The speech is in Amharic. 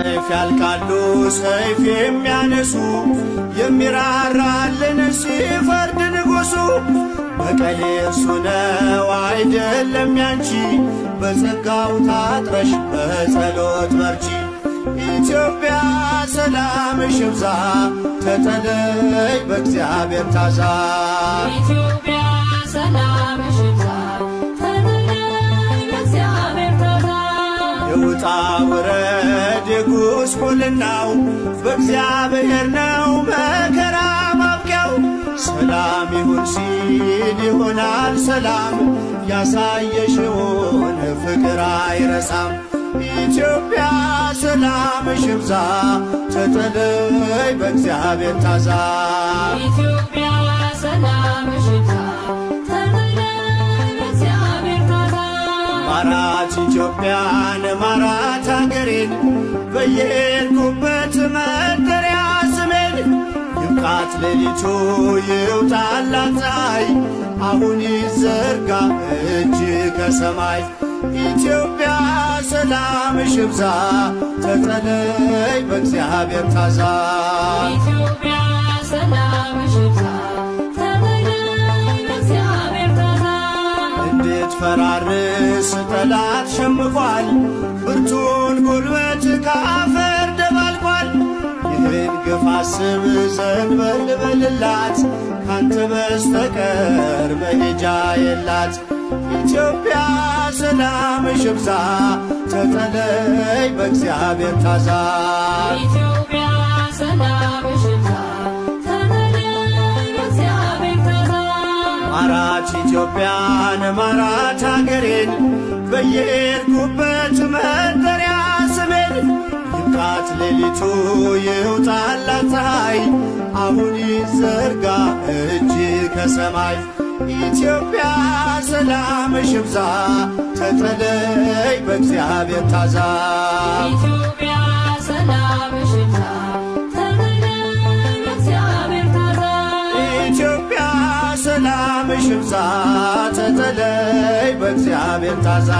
ሰይፍ ያልቃሉ ሰይፍ የሚያነሱ የሚራራልን ሲፈርድ ንጉሡ በቀል የእርሱ ነው አይደለም ያንቺ በጸጋው ታጥረሽ በጸሎት በርቺ። ኢትዮጵያ ሰላምሽ ይብዛ ተጠለይ በእግዚአብሔር ታዛ። ኢትዮጵያ ሰላምሽ ይብዛ ተጠለይ በእግዚአብሔር ታዛ። የውጣ ውረድ የጉስቁልናው በእግዚአብሔር ነው መከራ ማብቂያው። ሰላም ይሁን ሲል ይሆናል ሰላም ያሳየሽውን ፍቅር አይረሳም። ኢትዮጵያ ሰላምሽ ይብዛ ተጠለይ በእግዚአብሔር ታዛ። ኢትዮጵያ ሰላምሽ ይብዛ ተጠለይ በእግዚአብሔር ታዛ። ማራት ኢትዮጵያን ማራት አገሬን በየሄድኩበት መጠሪያ ስሜን። ይብቃት ሌሊቱ ይውጣላት ፀሐይ አሁን ይዘርጋ እጅ ከሰማይ። ኢትዮጵያ ሰላምሽ ይብዛ ተጠለይ በእግዚአብሔር ታዛ። ኢትዮጵያ ሰላምሽ ይብዛ ተጠለይ በእግዚአብሔር ታዛ። እንድትፈራርስ ጠላት ሸምቋል ብርቱን ጉልበት ከአፈር ደባልቋል። ይህን ግፍ አስብ ዘንበል በልላት ካንተ በስተቀር መሄጃ የላት። ኢትዮጵያ ሰላምሽ ይብዛ ተጠለይ በእግዚአብሔር ታዛ። ኢትዮጵያ ሰላምሽ ይብዛ ተጠለይ በእግዚአብሔር ታዛ። ማራት ኢትዮጵያን ማራት አገሬን በየሄድኩበት መጠሪያ ስሜን። ይብቃት ሌሊቱ ይውጣላት ፀሐይ አሁን ይዘርጋ እጅ ከሰማይ። ኢትዮጵያ ሰላምሽ ይብዛ ተጠለይ በእግዚአብሔር ታዛ። ኢትዮጵያ ሰላምሽ ይብዛ ተጠለይ በእግዚአብሔር ታዛ። ኢትዮጵያ ሰላምሽ ይብዛ ተጠለይ በእግዚአብሔር ታዛ።